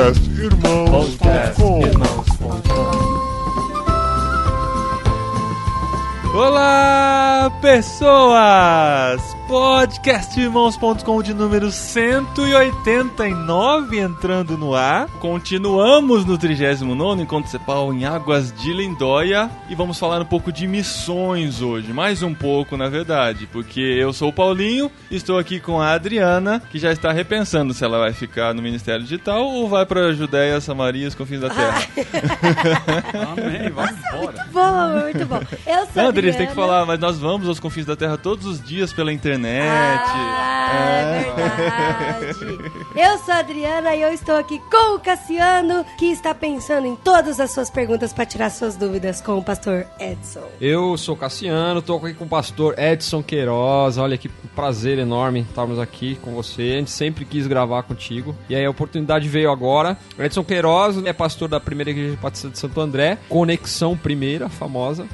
podcastirmãos.com. Olá, pessoas! Podcastirmãos.com de número 189 entrando no ar. Continuamos no 39º Encontro Cepal em Águas de Lindóia e vamos falar um pouco de missões hoje. Mais um pouco, na verdade, porque eu sou o Paulinho, estou aqui com a Adriana, que já está repensando se ela vai ficar no Ministério Digital ou vai para a Judéia, Samaria e os confins da Terra. Amém, vamos embora. Muito bom. Eu sou Não, Adriana, você tem que falar, mas nós vamos aos confins da Terra todos os dias pela internet. É verdade. Eu sou a Adriana e eu estou aqui com o Cassiano, que está pensando em todas as suas perguntas para tirar suas dúvidas com o pastor Edson. Eu sou o Cassiano, estou aqui com o pastor Edson Queiroz. Olha que prazer enorme estarmos aqui com você. A gente sempre quis gravar contigo e aí a oportunidade veio agora. O Edson Queiroz é pastor da Primeira Igreja Batista de Santo André, Conexão Primeira, famosa.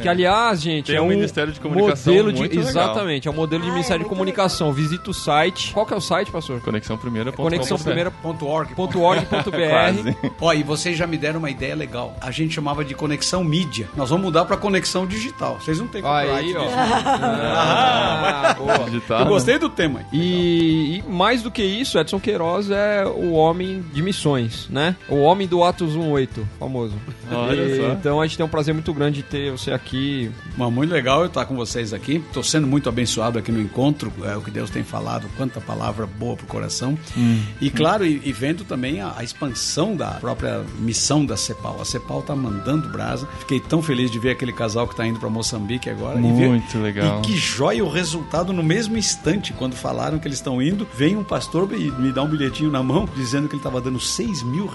Que aliás, gente, tem é um um Ministério de Comunicação modelo muito de, legal. exatamente, é um modelo de Ministério de Comunicação. Visita o site. Qual que é o site, pastor? Conexãoprimeira.org.br. Ó, e vocês já me deram uma ideia legal. A gente chamava de Conexão Mídia. Nós vamos mudar para Conexão Digital. Vocês não têm Aí, ó. Boa. Digital, Eu gostei do tema. E mais do que isso, Edson Queiroz é o homem de missões, né? O homem do Atos 1:8, famoso. Olha só. Então a gente tem um prazer muito grande de ter você aqui. Mas muito legal eu estar com vocês aqui. Estou sendo muito abençoado aqui no encontro. É o que Deus tem falado, quanta palavra boa pro coração. E claro, e vendo também a expansão da própria missão da Cepal. A Cepal tá mandando brasa. Fiquei tão feliz de ver aquele casal que tá indo para Moçambique agora. Muito legal. E que joia o resultado no mesmo instante, quando falaram que eles estão indo, vem um pastor e me dá um bilhetinho na mão, dizendo que ele estava dando R$6 mil.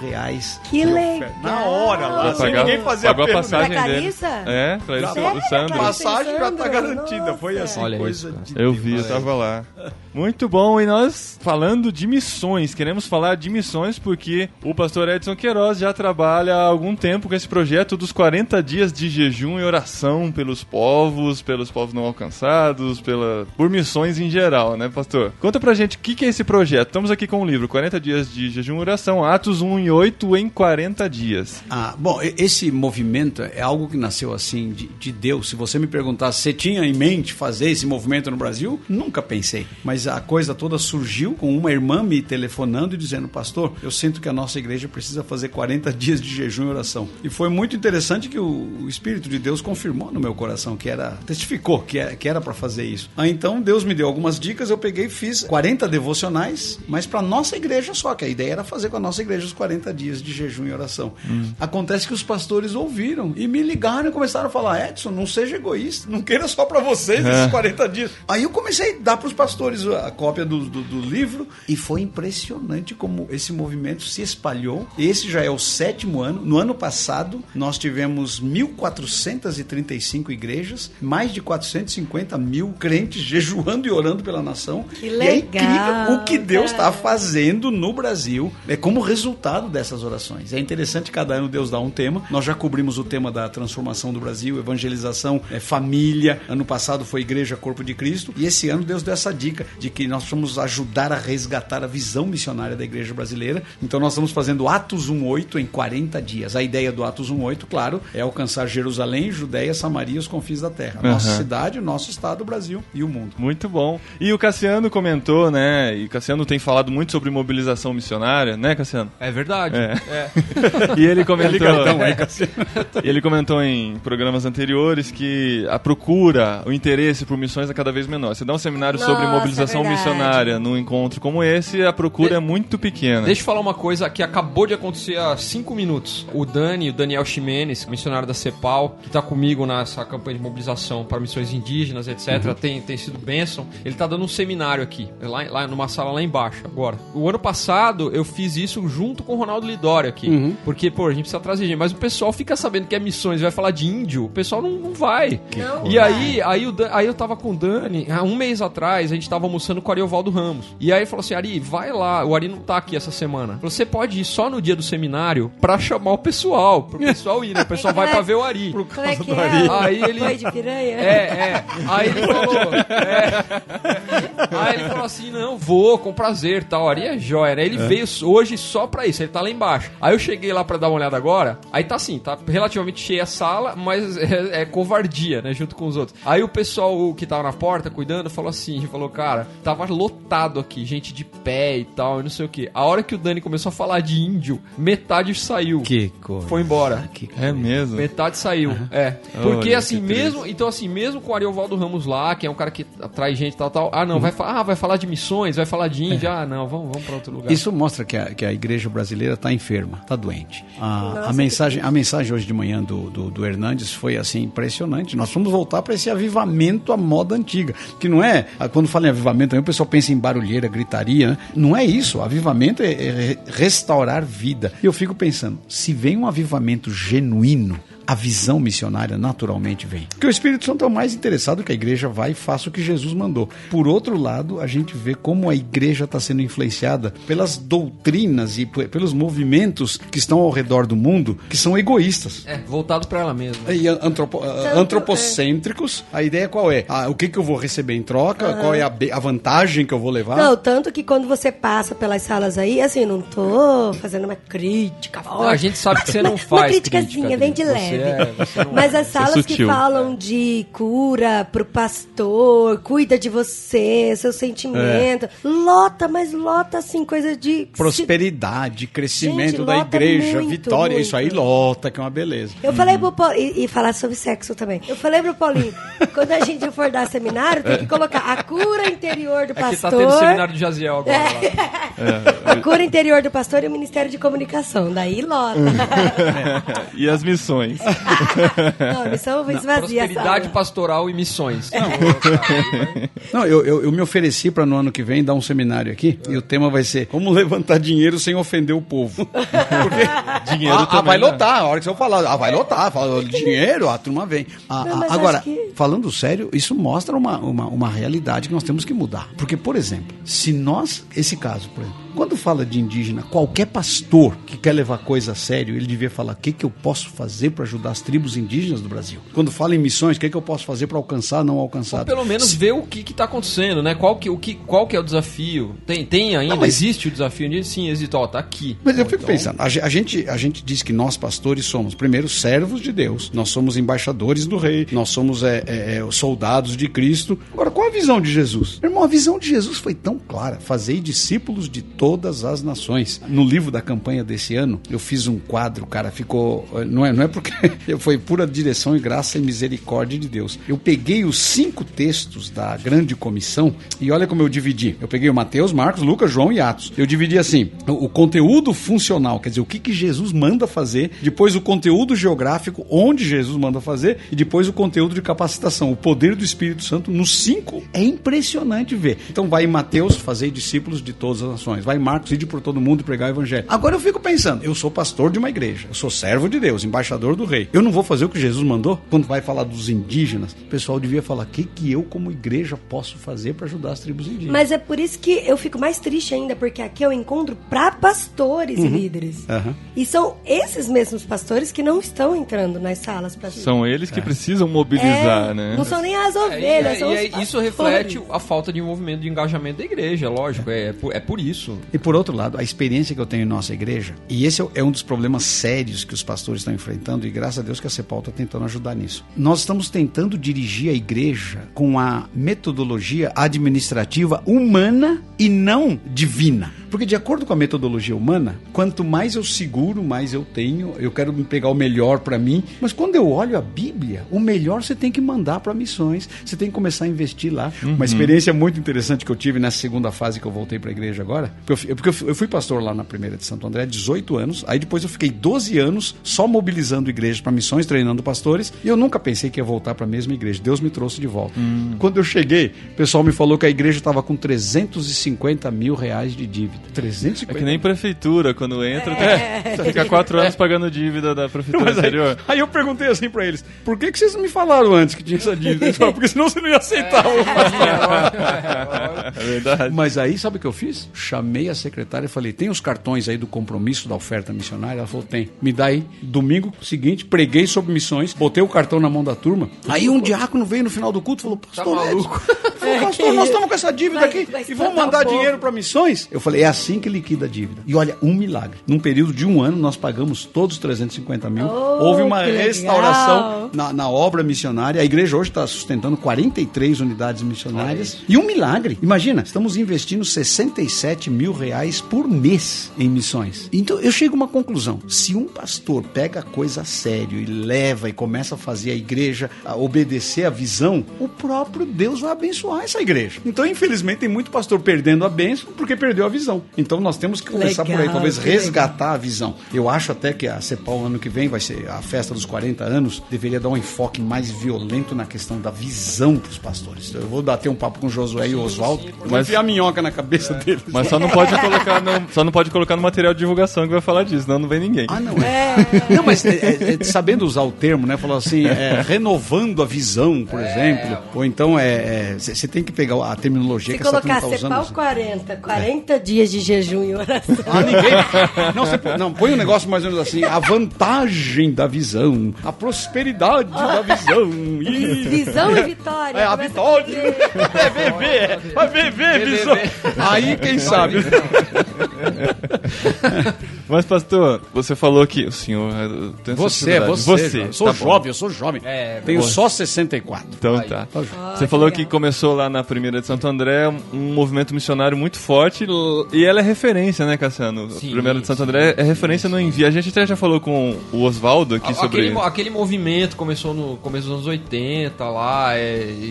Que legal! Na hora lá, sem Pagar- ninguém fazer pagou a apelo, passagem Pra dele. Clarissa? É, pra ele, Sério? o Sandro. A passagem já tá Sandro, garantida. nossa. Foi assim, Olha coisa isso, de Eu Deus. vi, eu tava lá. Muito bom, e nós falando de missões, queremos falar de missões porque o pastor Edson Queiroz já trabalha há algum tempo com esse projeto dos 40 dias de jejum e oração pelos povos não alcançados, por missões em geral, né, pastor? Conta pra gente o que é esse projeto. Estamos aqui com o livro 40 dias de jejum e oração, Atos 1:8 em 40 dias. Bom, esse movimento é algo que nasceu assim de Deus. Se você me perguntar se você tinha em mente fazer esse movimento no Brasil, nunca pensei. Mas a coisa toda surgiu com uma irmã me telefonando e dizendo: pastor, eu sinto que a nossa igreja precisa fazer 40 dias de jejum e oração. E foi muito interessante que o Espírito de Deus confirmou no meu coração testificou que era para fazer isso. Então Deus me deu algumas dicas, eu peguei e fiz 40 devocionais, mas para nossa igreja só, que a ideia era fazer com a nossa igreja os 40 dias de jejum e oração. Acontece que os pastores ouviram e me ligaram e começaram a falar: Edson, não seja egoísta, não queira só para vocês esses 40 dias. Aí eu comecei a dar para os pastores a cópia do livro e foi impressionante como esse movimento se espalhou. Esse já é o 7º ano. No ano passado nós tivemos 1.435 igrejas, mais de 450 mil crentes jejuando e orando pela nação. Que E legal, é incrível o que Deus está cara. fazendo no Brasil como resultado dessas orações. É interessante, cada ano Deus dá um tema. Nós já cobrimos o tema da transformação do Brasil, evangelização, família. Ano passado foi Igreja Corpo de Cristo. E esse ano Deus deu essa dica de que nós vamos ajudar a resgatar a visão missionária da igreja brasileira. Então nós estamos fazendo Atos 1:8 em 40 dias. A ideia do Atos 1:8, claro, é alcançar Jerusalém, Judéia, Samaria e os confins da terra. Nossa cidade, o nosso estado, o Brasil e o mundo. Muito bom. E o Cassiano comentou, né? E o Cassiano tem falado muito sobre mobilização missionária, né, Cassiano? É verdade. E ele comentou, Ligadão aí, Cassiano. ele comentou em programas anteriores que a procura, o interesse por missões é cada vez menor. Você dá um seminário sobre Nossa, mobilização é verdade. missionária num encontro como esse, a procura é muito pequena. Deixa eu falar uma coisa que acabou de acontecer há 5 minutos. O Daniel Ximenes, missionário da Cepal, que está comigo nessa campanha de mobilização para missões indígenas, etc., tem sido bênção. Ele está dando um seminário aqui, lá numa sala lá embaixo, agora. O ano passado, eu fiz isso junto com o Ronaldo Lidório aqui. Porque, a gente precisa trazer gente. Mas o pessoal fica sabendo que é missões, vai falar de índio, o pessoal não vai. Não E vai. aí eu tava com o Dani, um mês atrás, a gente tava almoçando com o Ariovaldo Ramos. E aí ele falou assim, Ari, vai lá. O Ari não tá aqui essa semana. Você pode ir só no dia do seminário pra chamar o pessoal. Pro pessoal ir, né? O pessoal vai pra ver o Ari. Como é que Aí ele... Foi de piranha? Aí ele falou... Aí ele falou assim, não, vou, com prazer, tal. Ari é jóia, né? Ele veio hoje só pra isso, ele tá lá embaixo. Aí eu cheguei lá pra dar uma olhada agora, aí tá assim, tá relativamente cheia a sala, mas é covardia, né? Junto com os outros. Aí o pessoal que tava na porta cuidando falou assim, cara, tava lotado aqui, gente de pé e tal, e não sei o que. A hora que o Dani começou a falar de índio, metade saiu. Que coisa. Foi embora. É mesmo? Metade saiu. Porque Olha, assim, mesmo com o Ariovaldo Ramos lá, que é um cara que atrai gente tal, não, vai falar de missões, vai falar de índia, não, vamos pra outro lugar. Isso mostra que a igreja brasileira tá enferma, tá doente. A mensagem hoje de manhã do Hernandes foi assim, impressionante. Nós vamos voltar para esse avivamento à moda antiga, que não é, quando fala em avivamento, também o pessoal pensa em barulheira, gritaria, né? Não é isso, avivamento é restaurar vida. E eu fico pensando, se vem um avivamento genuíno, a visão missionária naturalmente vem. Porque o Espírito Santo é o mais interessado que a igreja vai e faça o que Jesus mandou. Por outro lado, a gente vê como a igreja está sendo influenciada pelas doutrinas e pelos movimentos que estão ao redor do mundo, que são egoístas. Voltado para ela mesma. E antropocêntricos. A ideia qual é? O que eu vou receber em troca? Qual é a vantagem que eu vou levar? Não, tanto que quando você passa pelas salas aí, assim, não tô fazendo uma crítica forte. A gente sabe que você não faz uma criticazinha, vem de leve. Mas as salas que falam de cura pro pastor, cuida de você, seu sentimento, lota assim, coisa de... prosperidade, crescimento gente, da igreja, muito, vitória, muito. Isso aí lota, que é uma beleza. Eu falei pro Paulinho, e falar sobre sexo também, eu falei pro Paulinho, quando a gente for dar seminário, tem que colocar a cura interior do pastor... Aqui tá tendo seminário de Jaziel agora lá. A cura interior do pastor e o Ministério de Comunicação, daí lota. E as missões. Não, a missão foi esvaziar. Prosperidade pastoral e missões. Não, eu me ofereci para no ano que vem dar um seminário aqui e o tema vai ser como levantar dinheiro sem ofender o povo. Porque dinheiro também, vai lotar, a hora que eu falar, vai lotar, fala dinheiro, a turma vem. Agora, falando sério, isso mostra uma realidade que nós temos que mudar. Porque, por exemplo, se nós, esse caso, por exemplo, quando fala de indígena, qualquer pastor que quer levar coisa a sério, ele devia falar, o que eu posso fazer para ajudar as tribos indígenas do Brasil? Quando fala em missões, o que eu posso fazer para alcançar, não alcançar? Ou pelo menos ver o que está acontecendo, né? Qual que é o desafio? Tem ainda? Não, existe o desafio indígena? Sim, existe. Tá aqui. Mas eu fico pensando, a gente diz que nós, pastores, somos, primeiro, servos de Deus. Nós somos embaixadores do rei. Nós somos soldados de Cristo. Agora, qual a visão de Jesus? Meu irmão, a visão de Jesus foi tão clara. Fazei discípulos de todas as nações. No livro da campanha desse ano, eu fiz um quadro, cara, ficou... Não é porque... Foi pura direção e graça e misericórdia de Deus. Eu peguei os 5 textos da grande comissão e olha como eu dividi. Eu peguei o Mateus, Marcos, Lucas, João e Atos. Eu dividi assim, o conteúdo funcional, quer dizer, o que Jesus manda fazer, depois o conteúdo geográfico, onde Jesus manda fazer, e depois o conteúdo de capacitação, o poder do Espírito Santo nos 5. É impressionante ver. Então vai em Mateus, fazer discípulos de todas as nações. Vai em Marcos, ide por todo mundo e pregar o evangelho. Agora eu fico pensando, eu sou pastor de uma igreja, eu sou servo de Deus, embaixador do rei. Eu não vou fazer o que Jesus mandou? Quando vai falar dos indígenas, o pessoal devia falar, o que eu como igreja posso fazer para ajudar as tribos indígenas? Mas é por isso que eu fico mais triste ainda, porque aqui é um encontro para pastores e líderes. E são esses mesmos pastores que não estão entrando nas salas para são eles que precisam mobilizar, né? Não são nem as ovelhas, são os pastores. Isso reflete a falta de envolvimento, de engajamento da igreja, lógico, é por isso. E por outro lado, a experiência que eu tenho em nossa igreja, e esse é um dos problemas sérios que os pastores estão enfrentando, e graças a Deus que a CEPAL está tentando ajudar nisso. Nós estamos tentando dirigir a igreja com a metodologia administrativa humana e não divina. Porque de acordo com a metodologia humana, quanto mais eu seguro, mais eu tenho, eu quero pegar o melhor para mim. Mas quando eu olho a Bíblia, o melhor você tem que mandar para missões, você tem que começar a investir lá. Uma experiência muito interessante que eu tive nessa segunda fase que eu voltei para a igreja agora, porque eu fui pastor lá na primeira de Santo André, 18 anos, aí depois eu fiquei 12 anos só mobilizando igrejas para missões, treinando pastores, e eu nunca pensei que ia voltar para a mesma igreja. Deus me trouxe de volta. Quando eu cheguei, o pessoal me falou que a igreja estava com 350 mil reais de dívida. 350. É que nem prefeitura, quando entra, fica 4 anos pagando dívida da prefeitura anterior. Aí eu perguntei assim pra eles, por que vocês não me falaram antes que tinha essa dívida? Eles falaram, porque senão você não ia aceitar o pastor. É verdade. Mas aí, sabe o que eu fiz? Chamei a secretária e falei, tem os cartões aí do compromisso da oferta missionária? Ela falou, tem. Me dá aí. Domingo seguinte, preguei sobre missões, botei o cartão na mão da turma. Aí um diácono veio no final do culto e falou, pastor, pastor, nós estamos com essa dívida aqui e vamos mandar dinheiro para missões? Eu falei, é assim que liquida a dívida. E olha, um milagre. Num período de 1 ano, nós pagamos todos os 350 mil. Houve uma restauração na obra missionária. A igreja hoje está sustentando 43 unidades missionárias. E um milagre. Imagina, estamos investindo 67 mil reais por mês em missões. Então, eu chego a uma conclusão. Se um pastor pega a coisa a sério e leva e começa a fazer a igreja a obedecer a visão, o próprio Deus vai abençoar essa igreja. Então, infelizmente, tem muito pastor perdendo a bênção porque perdeu a visão. Então, nós temos que começar por aí, talvez resgatar a visão. Eu acho até que a CEPAL, ano que vem, vai ser a festa dos 40 anos, deveria dar um enfoque mais violento na questão da visão para os pastores. Eu vou bater um papo com o Josué e o Oswaldo, mas enfiar a minhoca na cabeça deles. Mas só não pode colocar no material de divulgação que vai falar disso, senão não vem ninguém. Ah, não é. Não, mas sabendo usar o termo, né? Falou assim, renovando a visão, por exemplo. Ou então, você tem que pegar a terminologia se que essa turma colocar está usando. CEPAL 40 dias de jejum e oração. Não, põe um negócio mais ou menos assim, a vantagem da visão, a prosperidade da visão. Visão e vitória. A vitória. Vai beber, visão. Aí, quem sabe? Mas, pastor, você falou que o senhor... Você. Eu sou jovem. Tenho só 64. Então tá. Você falou que começou lá na primeira de Santo André, um movimento missionário muito forte, e ela é referência, né, Cassiano? Sim, a primeira de Santo André é referência no envio. A gente até já falou com o Oswaldo aqui sobre... Aquele movimento começou no começo dos anos 80 lá.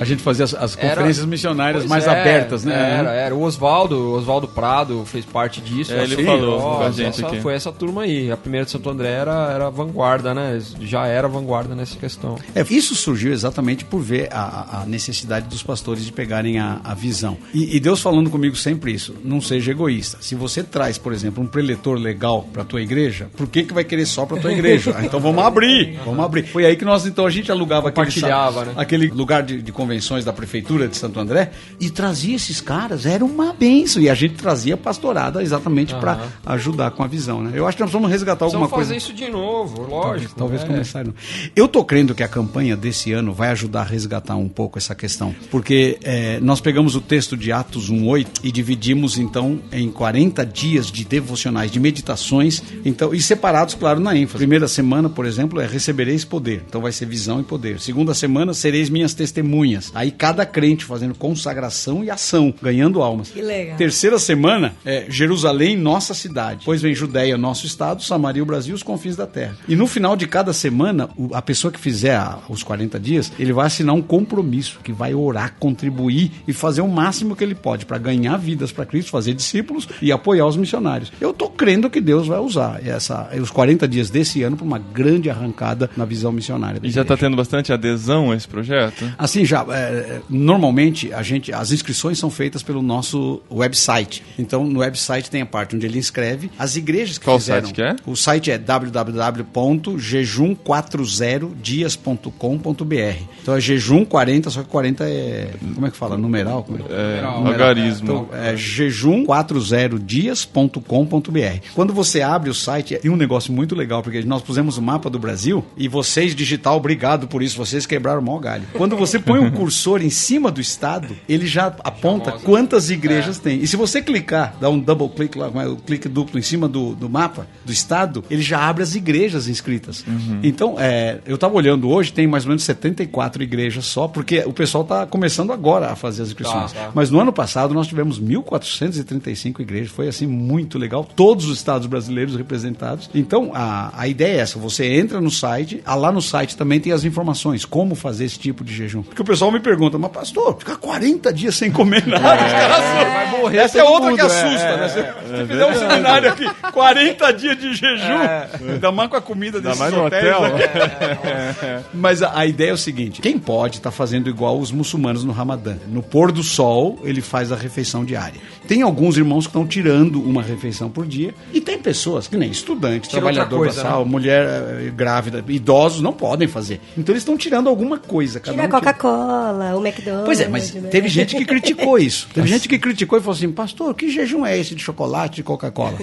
A gente fazia as conferências missionárias mais abertas, né? Era. O Oswaldo Prado fez parte disso. Ele falou com a gente aqui. Foi essa turma aí. A primeira de Santo André era a vanguarda, né? Já era vanguarda nessa questão. Isso surgiu exatamente por ver a necessidade dos pastores de pegarem a visão. E Deus falando comigo sempre isso, não seja egoísta. Se você traz, por exemplo, um preletor legal para tua igreja, por que vai querer só para tua igreja? Então vamos abrir. Foi aí que a gente alugava aquele lugar de convenções da prefeitura de Santo André e trazia esses caras, era uma bênção. E a gente trazia pastorada exatamente para ajudar com a visão, né? Eu acho que nós vamos resgatar alguma coisa. Vamos fazer isso de novo, lógico. Talvez começar. Eu tô crendo que a campanha desse ano vai ajudar a resgatar um pouco essa questão, porque nós pegamos o texto de Atos 1:8 e dividimos então em 40 dias de devocionais, de meditações, então, e separados, claro, na ênfase. Primeira semana, por exemplo, recebereis poder, então vai ser visão e poder. Segunda semana, sereis minhas testemunhas. Aí cada crente fazendo consagração e ação, ganhando almas. Que legal. Terceira semana, Jerusalém, nossa cidade. Depois vem Judeia, nosso estado, Samaria, o Brasil, os confins da terra. E no final de cada semana, a pessoa que fizer os 40 dias, ele vai assinar um compromisso, que vai orar, contribuir e fazer o máximo que ele pode para ganhar vidas para Cristo, fazer discípulos e apoiar os missionários. Eu tô crendo que Deus vai usar os 40 dias desse ano para uma grande arrancada na visão missionária. E já está tendo bastante adesão a esse projeto? Assim, normalmente as inscrições são feitas pelo nosso website. Então, no website tem a parte onde ele inscreve as igrejas que fizeram. Qual site que é? O site é www.jejum40dias.com.br. Então é jejum 40, só que 40 como é que fala? Numeral? Algarismo. Então, jejum40dias.com.br. Quando você abre o site, tem um negócio muito legal, porque nós pusemos o mapa do Brasil e vocês, digital, obrigado por isso, vocês quebraram o maior galho. Quando você põe o cursor em cima do estado, ele já aponta quantas igrejas tem. E se você clicar, dá um double click lá, um clique duplo em cima do mapa do estado, ele já abre as igrejas inscritas. Então, eu estava olhando hoje, tem mais ou menos 74 igrejas só, porque o pessoal está começando agora a fazer as inscrições. Mas no ano passado nós tivemos 1.435 igrejas, foi assim muito legal, todos os estados brasileiros representados. Então, a ideia é essa, você entra no site, lá no site também tem as informações, como fazer esse tipo de jejum. Porque o pessoal me pergunta, mas pastor, ficar 40 dias sem comer nada, vai morrer. Essa é outra que assusta, né? Se fizer um seminário aqui, 40 dias de jejum, ainda mais com a comida desses hotéis. Mas a ideia é o seguinte, quem pode está fazendo igual os muçulmanos no Ramadã. No pôr do sol, ele faz a refeição diária. Tem alguns irmãos que estão tirando uma refeição por dia e tem pessoas que nem estudante, Tira trabalhador outra coisa, braçal, mulher grávida, idosos não podem fazer. Então eles estão tirando alguma coisa. Tira a Coca-Cola, o McDonald's. Pois é, mas teve gente que criticou isso. Teve gente que criticou e falou assim, pastor, que jejum é esse de chocolate, de Coca-Cola?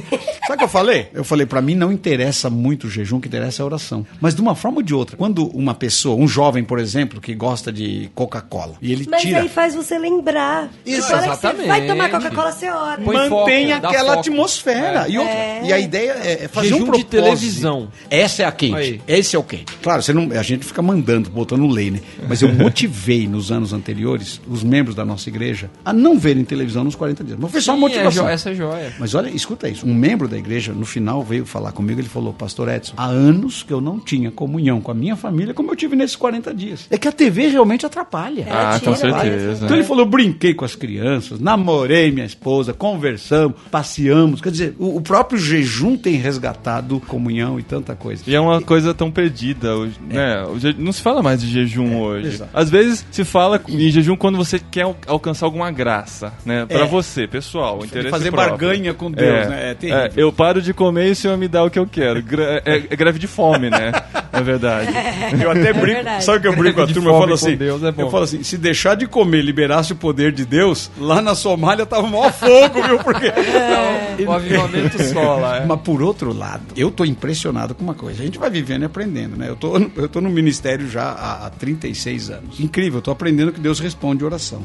Sabe o que eu falei? Eu falei, pra mim não interessa muito o jejum, o que interessa é a oração. Mas de uma forma ou de outra, quando uma pessoa, um jovem, por exemplo, que gosta de Coca-Cola, e ele Mas tira... aí faz você lembrar. Isso, Na hora que exatamente. você vai tomar Coca-Cola, você ora. Põe Mantém foco, dá aquela foco. atmosfera. E, outra, e a ideia é fazer Jejum um de propósito. televisão. Essa é a quente. Aí. Esse é o quente. Claro, a gente fica mandando, botando lei, né? Mas eu motivei nos anos anteriores os membros da nossa igreja a não verem televisão nos 40 dias. Mas foi só uma motivação. Essa é joia. Mas olha, escuta isso. Um membro da igreja, no final, veio falar comigo. Ele falou, pastor Edson, há anos que eu não tinha comunhão com a minha família como eu tive nesses 40 dias. É que a TV realmente atrapalha. Com tira, vai. certeza. Então ele falou, eu brinquei com as crianças, namorei minha esposa, conversamos, passeamos. Quer dizer, o próprio jejum tem resgatado comunhão e tanta coisa. E é uma coisa tão perdida hoje, né? Não se fala mais de jejum hoje. exato. Às vezes se fala em jejum quando você quer alcançar alguma graça, né? Pra É. você, pessoal, interesse Fazer próprio. barganha com Deus, né? É terrível. Eu paro de comer e o Senhor me dá o que eu quero. É greve de fome, né? Na verdade. Eu até brinco, verdade. sabe o que eu brinco com a De turma? Eu fome falo com assim, Deus é bom. eu falo assim, se deixar de comer, liberasse o poder de Deus, lá na Somália tava o maior fogo, viu? Porque... O avivamento só lá. Mas por outro lado, eu tô impressionado com uma coisa. A gente vai vivendo e aprendendo, né? Eu tô no ministério já há 36 anos. Incrível, eu tô aprendendo que Deus responde oração.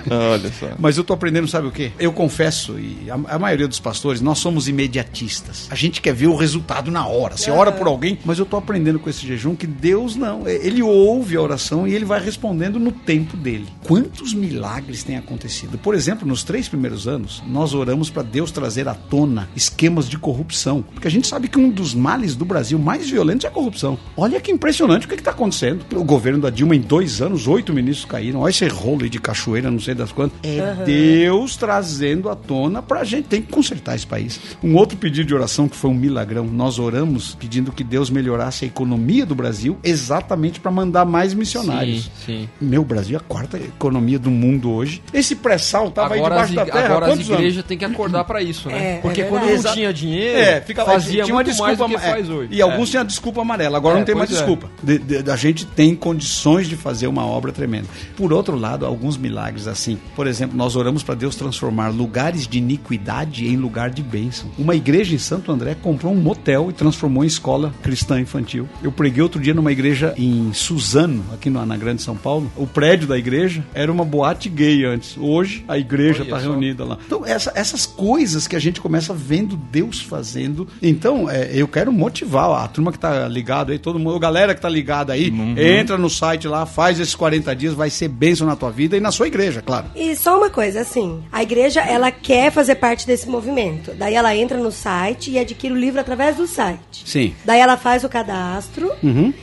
Olha só. Mas eu tô aprendendo, sabe o quê? Eu confesso, e a maioria dos pastores, nós somos imediatistas. A gente quer ver o resultado na hora. Você ora por alguém, mas eu tô aprendendo com esse jejum que Deus não. Ele ouve a oração e ele vai respondendo no tempo dele. Quantos milagres têm acontecido? Por exemplo, nos 3 primeiros anos, nós oramos para Deus trazer à tona esquemas de corrupção. Porque a gente sabe que um dos males do Brasil mais violentos é a corrupção. Olha que impressionante o que está acontecendo. O governo da Dilma, em 2 anos, 8 ministros caíram. Olha esse rolo aí de cachoeira, não sei das quantas. Deus trazendo à tona pra gente. Tem que consertar esse país. Um outro pedido de oração que foi um milagrão. Nós oramos pedindo que Deus melhorasse a economia do Brasil exatamente para mandar mais missionários. Sim. Meu, Brasil é a 4ª economia do mundo hoje. Esse pré-sal tava aí debaixo da terra. Agora há as quantos anos? igrejas têm que acordar pra isso, né? Porque quando verdade. não tinha dinheiro, fazia tinha uma muito mais do que desculpa, faz hoje. E alguns tinham a desculpa amarela. Agora não tem mais pois é. desculpa. A gente tem condições de fazer uma obra tremenda. Por outro lado, alguns milagres assim. Por exemplo, nós oramos para Deus transformar lugares de iniquidade em lugar de bênção. Uma igreja em Santo André comprou um motel e transformou em escola cristã infantil. Eu preguei outro dia numa igreja em Suzano, aqui na Grande São Paulo. O prédio da igreja era uma boate gay antes. Hoje a igreja está reunida lá. Então essas coisas que a gente começa vendo Deus fazendo. Então eu quero motivar a turma que está ligada aí, todo mundo, a galera que está ligada aí, entra no site lá, faz esses 40 dias, vai ser bênção na tua vida e na sua igreja, claro. E só uma coisa, assim, a igreja, ela quer fazer parte desse movimento. Daí ela entra no site e adquire o livro através do site. Sim. Daí ela faz o cadastro.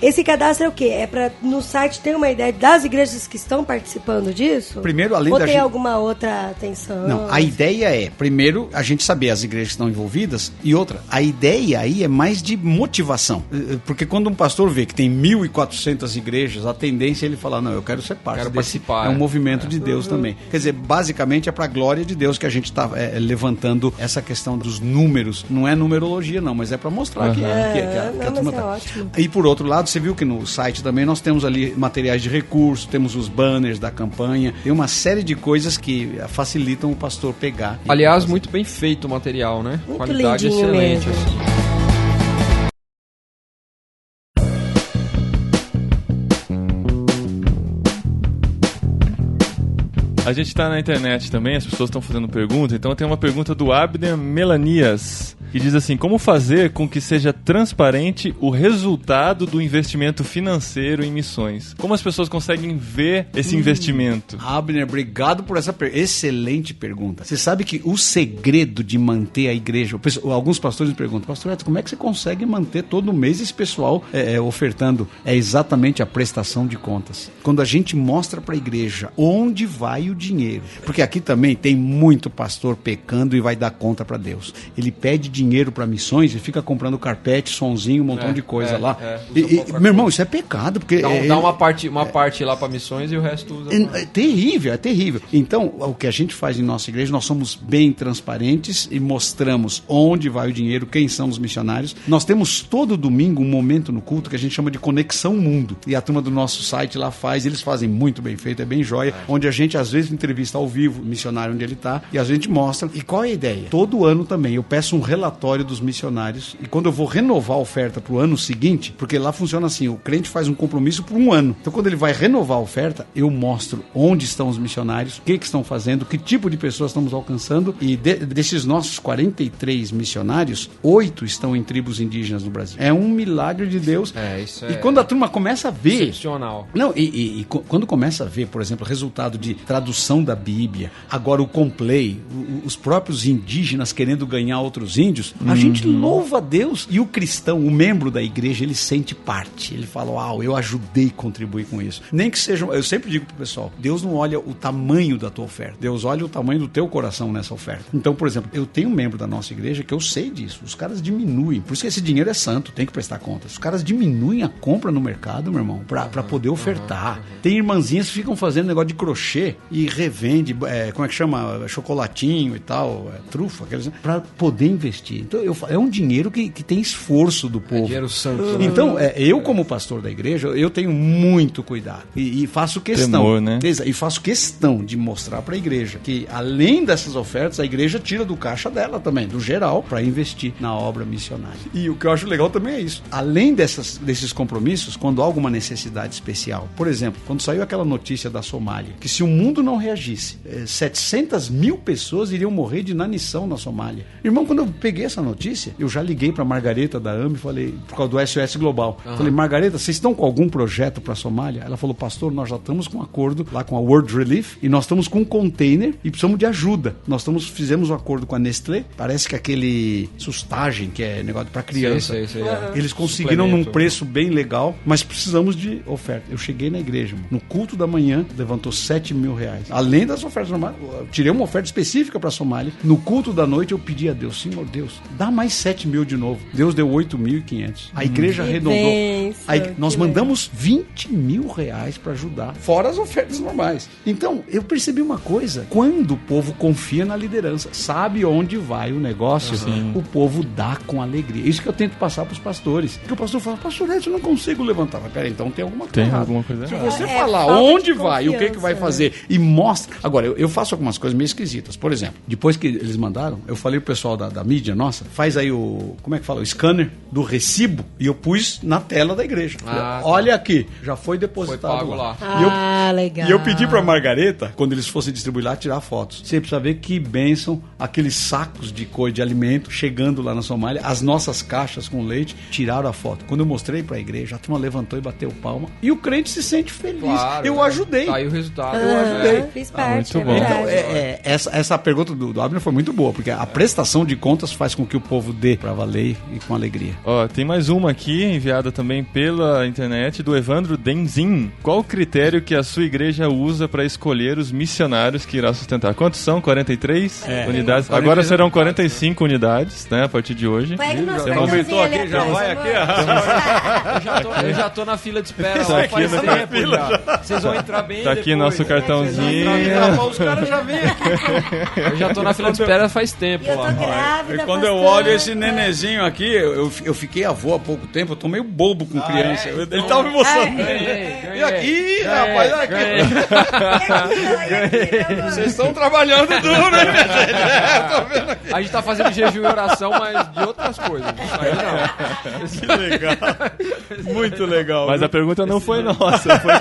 Esse cadastro é o quê? É pra no site ter uma ideia das igrejas que estão participando disso? Primeiro, além Ou da tem gente... alguma outra atenção? Não, a ideia é, primeiro, a gente saber as igrejas que estão envolvidas, e outra, a ideia aí é mais de motivação. Porque quando um pastor vê que tem 1.400 igrejas, a tendência é ele falar, não, eu quero ser parte Quero desse. participar. É um movimento de Deus também. Quer dizer, basicamente é para a glória de Deus que a gente está levantando essa questão dos números. Não é numerologia, não, mas é para mostrar que a turma mas é tá. ótimo. E por outro lado, você viu que no site também nós temos ali materiais de recurso, temos os banners da campanha, tem uma série de coisas que facilitam o pastor pegar. Aliás, muito bem feito o material, né? Muito Qualidade lindinho excelente. mesmo. Assim. A gente tá na internet também, as pessoas estão fazendo perguntas, então tem uma pergunta do Abner Melanias, que diz assim, como fazer com que seja transparente o resultado do investimento financeiro em missões? Como as pessoas conseguem ver esse investimento? Abner, obrigado por essa excelente pergunta. Você sabe que o segredo de manter a igreja... Alguns pastores me perguntam, pastor Edson, como é que você consegue manter todo mês esse pessoal ofertando? É exatamente a prestação de contas. Quando a gente mostra para a igreja onde vai o dinheiro. Porque aqui também tem muito pastor pecando e vai dar conta para Deus. Ele pede dinheiro para missões e fica comprando carpete, sonzinho, um montão de coisa lá. Usa meu irmão, isso é pecado, porque... Dá uma parte lá para missões e o resto usa. É terrível, é terrível. Então, o que a gente faz em nossa igreja, nós somos bem transparentes e mostramos onde vai o dinheiro, quem são os missionários. Nós temos todo domingo um momento no culto que a gente chama de Conexão Mundo. E a turma do nosso site lá faz, eles fazem muito bem feito, é bem joia, onde a gente às vezes entrevista ao vivo o missionário onde ele está e a gente mostra. E qual é a ideia? Todo ano também eu peço um relatório dos missionários e quando eu vou renovar a oferta para o ano seguinte, porque lá funciona assim, o crente faz um compromisso por um ano. Então quando ele vai renovar a oferta, eu mostro onde estão os missionários, o que estão fazendo, que tipo de pessoas estamos alcançando e desses nossos 43 missionários, 8 estão em tribos indígenas no Brasil. É um milagre de Deus. E quando a turma começa a ver... Excepcional. Não, e quando começa a ver, por exemplo, o resultado de tradução da Bíblia, agora o Complay, os próprios indígenas querendo ganhar outros índios, a gente louva a Deus. E o cristão, o membro da igreja, ele sente parte. Ele fala, uau, eu ajudei a contribuir com isso. Nem que seja... Eu sempre digo pro pessoal, Deus não olha o tamanho da tua oferta. Deus olha o tamanho do teu coração nessa oferta. Então, por exemplo, eu tenho um membro da nossa igreja que eu sei disso. Os caras diminuem. Por isso que esse dinheiro é santo, tem que prestar contas. Os caras diminuem a compra no mercado, meu irmão, pra poder ofertar. Tem irmãzinhas que ficam fazendo negócio de crochê e revende, como é que chama? Chocolatinho e tal, trufa, pra poder investir. Então, é um dinheiro que tem esforço do povo. Dinheiro santo. Então, eu como pastor da igreja, eu tenho muito cuidado. E faço questão. Temor, né? E faço questão de mostrar pra igreja que, além dessas ofertas, a igreja tira do caixa dela também, do geral, para investir na obra missionária. E o que eu acho legal também é isso. Além desses compromissos, quando há alguma necessidade especial, por exemplo, quando saiu aquela notícia da Somália, que se o mundo não reagisse, 700 mil pessoas iriam morrer de inanição na Somália. Irmão, quando eu peguei essa notícia, eu já liguei pra Margareta da AME e falei, por causa do SOS Global, falei, Margareta, vocês estão com algum projeto pra Somália? Ela falou, pastor, nós já estamos com um acordo lá com a World Relief e nós estamos com um container e precisamos de ajuda. Nós fizemos um acordo com a Nestlé, parece que aquele sustagem, que é negócio pra criança, sei. eles conseguiram num preço bem legal, mas precisamos de oferta. Eu cheguei na igreja, no culto da manhã, levantou 7 mil reais. Além das ofertas normais, eu tirei uma oferta específica pra Somália. No culto da noite, eu pedi a Deus, Senhor Deus, dá mais 7 mil de novo. Deus deu 8.500. A igreja arredondou. Nós mandamos 20 mil reais pra ajudar, fora as ofertas normais. Então, eu percebi uma coisa, quando o povo confia na liderança, sabe onde vai o negócio, o povo dá com alegria. Isso que eu tento passar pros pastores. Porque o pastor fala, pastor Edson, eu não consigo levantar. Mas peraí, então tem alguma coisa errada. Se você falar onde vai, o que vai fazer e mostra... Agora, eu faço algumas coisas meio esquisitas. Por exemplo, depois que eles mandaram, eu falei pro pessoal da mídia, nossa, faz aí como é que fala? O scanner do recibo e eu pus na tela da igreja. Olha aqui, já foi depositado foi pago lá. Legal. E eu pedi pra Margareta, quando eles fossem distribuir lá, tirar fotos. Você precisa ver que bênção, aqueles sacos de alimento chegando lá na Somália, as nossas caixas com leite, tiraram a foto. Quando eu mostrei pra igreja, a turma levantou e bateu palma. E o crente se sente feliz. Claro, eu ajudei. Tá aí o resultado. Eu ajudei. Fiz parte, muito bom. Então, essa pergunta do Abner foi muito boa, porque a prestação de contas faz com que o povo dê pra valer e com alegria. Tem mais uma aqui, enviada também pela internet, do Evandro Denzin. Qual o critério que a sua igreja usa para escolher os missionários que irá sustentar? Quantos são? 43 unidades? Agora serão 45 unidades, né, a partir de hoje. Você aumentou aqui, já vai aqui. Eu já tô na fila de espera. Tá aqui faz na tempo já. Vocês vão entrar bem Tá aqui nosso cartãozinho. Os caras já vêm aqui. Eu já tô na fila de espera faz tempo. Eu tô grávida, Quando eu olho esse nenezinho aqui, eu fiquei avô há pouco tempo, eu tô meio bobo com criança. Ele tava me mostrando. E aqui, rapaz, aqui. Vocês estão trabalhando duro, né, gente? Tô vendo aqui. A gente tá fazendo jejum e oração, mas de outras coisas. Isso aí não. Que legal. Muito legal. Mas a pergunta não foi nossa, foi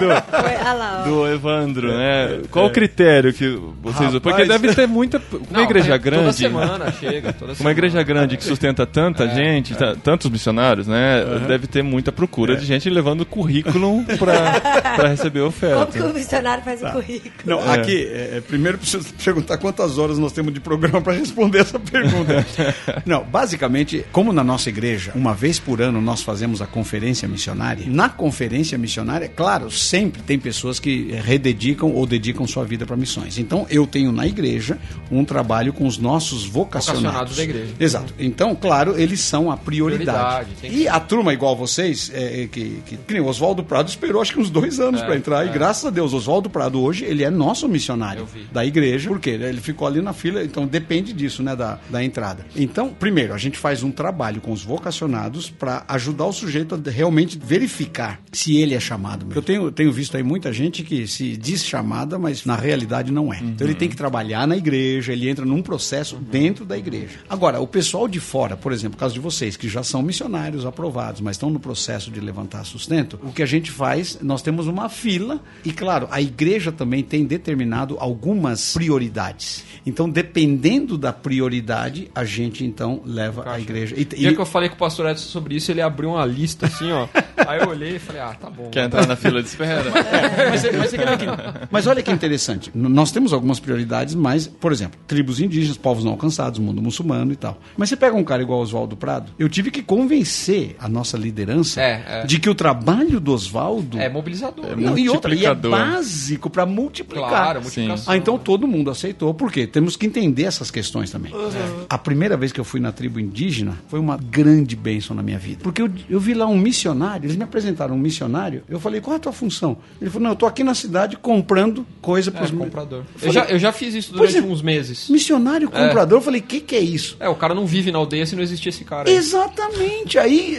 do Evandro, né? Qual o critério que vocês usam? Porque deve ter muita... Uma igreja grande... Toda semana chega. Uma igreja grande que sustenta tanta gente, tantos missionários, né? Deve ter muita procura de gente levando currículo pra receber oferta. Como que o missionário faz o currículo? Não, aqui, primeiro preciso perguntar quantas horas nós temos de programa para responder essa pergunta. Não, basicamente, como na nossa igreja, uma vez por ano nós fazemos a conferência missionária, na conferência missionária, claro, sempre tem pessoas que rededicam ou dedicam sua vida para missões. Então, eu tenho na igreja um trabalho com os nossos vocacionados da igreja. igreja. Exato. Então, claro, eles são a prioridade. Prioridade, E a turma igual vocês, que nem o Oswaldo Prado esperou acho que uns 2 anos para entrar. E graças a Deus, Oswaldo Prado hoje, ele é nosso missionário da igreja. Por quê? Ele ficou ali na fila, então depende disso, né, da entrada. Então, primeiro, a gente faz um trabalho com os vocacionados para ajudar o sujeito a realmente verificar se ele é chamado mesmo. Eu tenho visto aí muita gente que se diz chamada, mas na realidade não é. Então ele tem que trabalhar na igreja, ele entra num processo dentro da igreja. Agora, o pessoal de fora, por exemplo, no caso de vocês, que já são missionários aprovados, mas estão no processo de levantar sustento, o que a gente faz, nós temos uma fila e, claro, a igreja também tem determinado algumas prioridades. Então, dependendo da prioridade, a gente, então, leva a igreja. O dia que eu falei com o pastor Edson sobre isso, ele abriu uma lista assim, ó. Aí eu olhei e falei, tá bom. Quer entrar na fila de espera? Mas olha que interessante. Nós temos algumas prioridades, mas, por exemplo, tribos indígenas, povos não alcançados, mundo muçulmano e tal. Mas você pega um cara igual o Oswaldo Prado, eu tive que convencer a nossa liderança de que o trabalho do Oswaldo é mobilizador. E outra, e é básico para multiplicar. Claro, multiplicação. Então todo mundo aceitou. Por quê? Temos que entender essas questões também. A primeira vez que eu fui na tribo indígena foi uma grande bênção na minha vida. Porque eu vi lá um missionário, eles me apresentaram um missionário, eu falei, qual é a tua função? Ele falou, não, eu tô aqui na cidade comprando coisa para os comprador. Eu já fiz isso durante uns meses. Missionário comprador, eu falei, o que é isso? O cara não vive na aldeia se não existir esse cara. Exatamente. Aí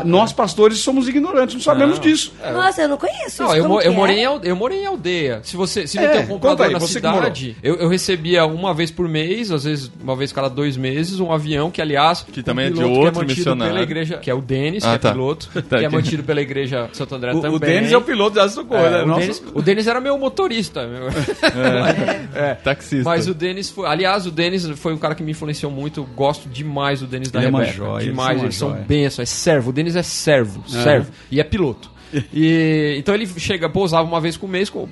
nós pastores somos ignorantes, não sabemos disso. Nossa, eu não conheço não, isso. Eu morei em aldeia. Se não tem um comprador na cidade, eu recebia uma vez por mês, às vezes uma vez cada 2 meses, um avião que, aliás, que também é de outro missionário. Pela igreja, que é o Denis, que é piloto, que é mantido pela igreja Santo André também. O Denis é o piloto da Socorro, né? O Denis era meu motorista. Taxista. Mas o Denis foi... Aliás, o Denis foi um cara que me influenciou muito. Eu gosto demais do Denis da Rebeca. É uma joia, demais, eles são bênçãos. É servo. O Denis é servo. E é piloto. Então ele pousava uma vez por mês com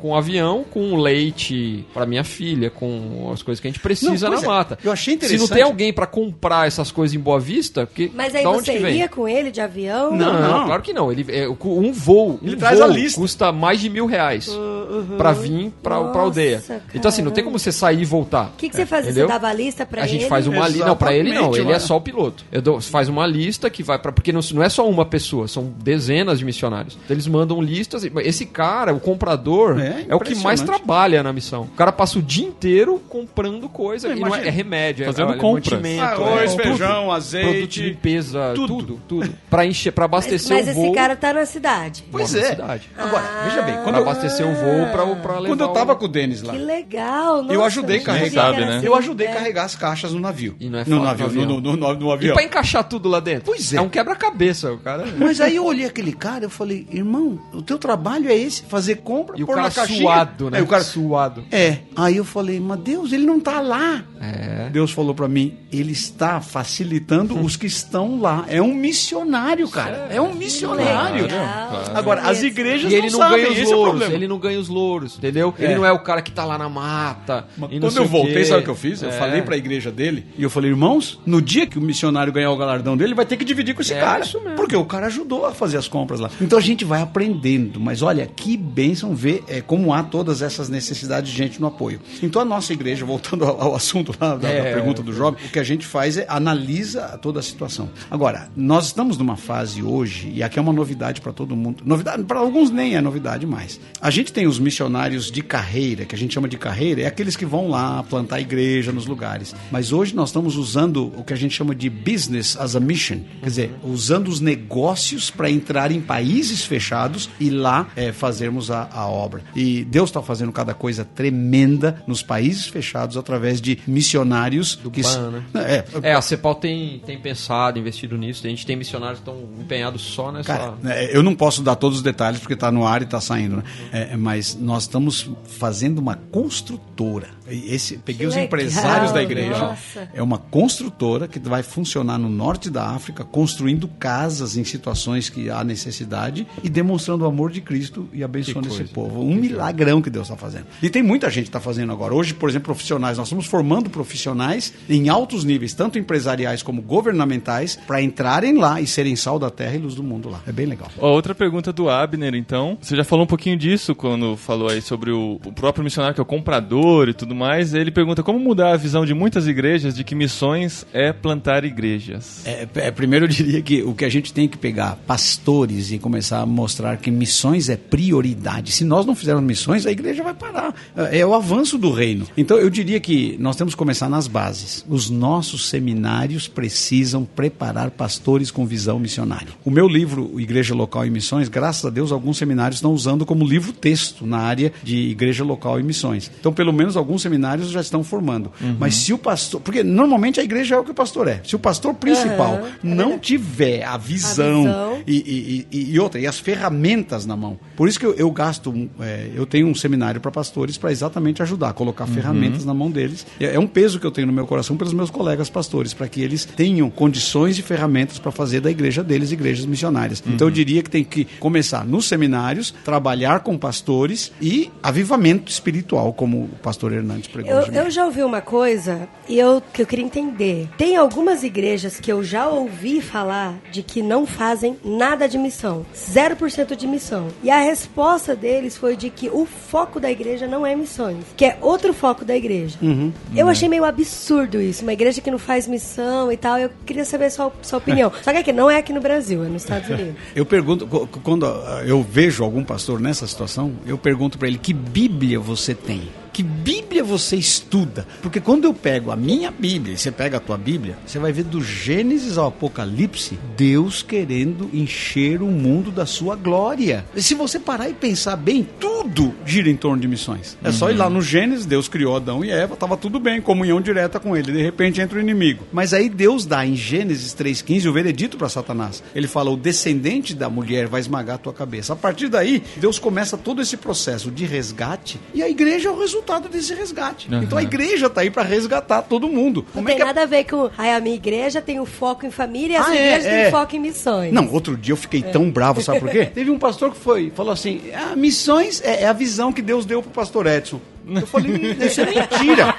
um avião, com leite para minha filha, com as coisas que a gente precisa na mata. Eu achei interessante. Se não tem alguém para comprar essas coisas em Boa Vista, mas aí você iria com ele de avião? Não, claro que não. Um voo traz a lista. Custa mais de R$1.000 para vir para aldeia. Cara. Então assim, não tem como você sair e voltar. O que você fazia? Você dava a lista para ele? A gente faz uma lista. Não, para ele não. Ele é só o piloto. Faz uma lista que vai para... Porque não é só uma pessoa, são dezenas de missionários. Então, eles mandam listas. Esse cara, o comprador, é o que mais trabalha na missão. O cara passa o dia inteiro comprando coisa. E não é remédio, fazendo compras. Arroz, feijão, azeite. Produto de limpeza, tudo. Pra abastecer o voo. Mas esse cara tá na cidade. Pois é. Agora, veja bem. Pra abastecer o voo pra levar. Quando eu tava com o Denis lá. Que legal. Nossa, eu ajudei a carregar. Né? Eu ajudei a carregar as caixas no navio. E não é fácil. No avião. E pra encaixar tudo lá dentro? Pois é. É um quebra-cabeça, o cara. Mas aí eu olhei aquele cara, eu falei, irmão, o teu trabalho é esse, fazer compra, e pôr na caixinha. Suado, né? O cara suado. Aí eu falei, mas Deus, ele não tá lá. Deus falou pra mim, ele está facilitando os que estão lá. É um missionário, cara. É um missionário. Agora, as igrejas ele não sabem, ganha os louros. Ele não ganha os louros, entendeu? Ele não é o cara que tá lá na mata. Quando eu voltei, sabe o que eu fiz? Eu falei pra igreja dele, e eu falei, irmãos, no dia que o missionário ganhar o galardão dele, vai ter que dividir com esse cara. Isso mesmo. Porque o cara ajudou a fazer as compras lá. Então a gente vai aprendendo, mas olha, que bênção ver como há todas essas necessidades de gente no apoio. Então a nossa igreja, voltando ao assunto lá da pergunta do jovem, o que a gente faz é analisa toda a situação. Agora, nós estamos numa fase hoje, e aqui é uma novidade para todo mundo, novidade para alguns nem é novidade mais. A gente tem os missionários de carreira, que a gente chama de carreira, é aqueles que vão lá plantar igreja nos lugares. Mas hoje nós estamos usando o que a gente chama de business as a mission, quer dizer, usando os negócios para entrar em países fechados e lá fazermos a obra. E Deus está fazendo cada coisa tremenda nos países fechados através de missionários do PAN, né? A CEPAL tem pensado, investido nisso. A gente tem missionários que estão empenhados só nessa... Cara, eu não posso dar todos os detalhes porque está no ar e está saindo, né? Mas nós estamos fazendo uma construtora. Peguei os empresários da igreja. Nossa. É uma construtora que vai funcionar no norte da África, construindo casas em situações que há necessidade. cidade e demonstrando o amor de Cristo e abençoando esse povo. Um milagrão que Deus está fazendo. E tem muita gente que está fazendo agora. Hoje, por exemplo, profissionais. Nós estamos formando profissionais em altos níveis, tanto empresariais como governamentais, para entrarem lá e serem sal da terra e luz do mundo lá. É bem legal. Outra pergunta do Abner, então. Você já falou um pouquinho disso quando falou aí sobre o próprio missionário, que é o comprador e tudo mais. Ele pergunta como mudar a visão de muitas igrejas de que missões é plantar igrejas. Primeiro eu diria que o que a gente tem que pegar pastores e começar a mostrar que missões é prioridade. Se nós não fizermos missões, a igreja vai parar. É o avanço do reino. Então eu diria que nós temos que começar nas bases. Os nossos seminários precisam preparar pastores com visão missionária. O meu livro, Igreja Local e Missões, graças a Deus, alguns seminários estão usando como livro-texto na área de Igreja Local e Missões. Então, pelo menos alguns seminários já estão formando. Mas se o pastor... Porque normalmente a igreja é o que o pastor é. Se o pastor principal não tiver a visão e as ferramentas na mão. Por isso que eu gasto... eu tenho um seminário para pastores para exatamente ajudar a colocar ferramentas na mão deles. É um peso que eu tenho no meu coração pelos meus colegas pastores, para que eles tenham condições e ferramentas para fazer da igreja deles igrejas missionárias. Então eu diria que tem que começar nos seminários, trabalhar com pastores e avivamento espiritual, como o pastor Hernandes pregou. Eu já ouvi uma coisa que eu queria entender. Tem algumas igrejas que eu já ouvi falar de que não fazem nada de missão. 0% de missão. E a resposta deles foi de que o foco da igreja não é missões, que é outro foco da igreja. Eu achei meio absurdo isso. Uma igreja que não faz missão e tal. Eu queria saber a sua opinião. Só que aqui não é aqui no Brasil, é nos Estados Unidos. Eu pergunto, quando eu vejo algum pastor nessa situação, eu pergunto para ele: que Bíblia você tem? Que Bíblia você estuda? Porque quando eu pego a minha Bíblia, e você pega a tua Bíblia, você vai ver do Gênesis ao Apocalipse, Deus querendo encher o mundo da sua glória. E se você parar e pensar bem, tudo gira em torno de missões. É só ir lá no Gênesis, Deus criou Adão e Eva, estava tudo bem, comunhão direta com ele. De repente entra o inimigo. Mas aí Deus dá em Gênesis 3,15 o veredito para Satanás. Ele fala: o descendente da mulher vai esmagar a tua cabeça. A partir daí, Deus começa todo esse processo de resgate, e a igreja é o resultado desse resgate. Então a igreja está aí para resgatar todo mundo. Não tem nada a ver com... a minha igreja tem o foco em família e a sua igreja tem o foco em missões. Não, outro dia eu fiquei tão bravo, sabe por quê? Teve um pastor que falou assim: missões é a visão que Deus deu pro pastor Edson. Eu falei: isso é mentira.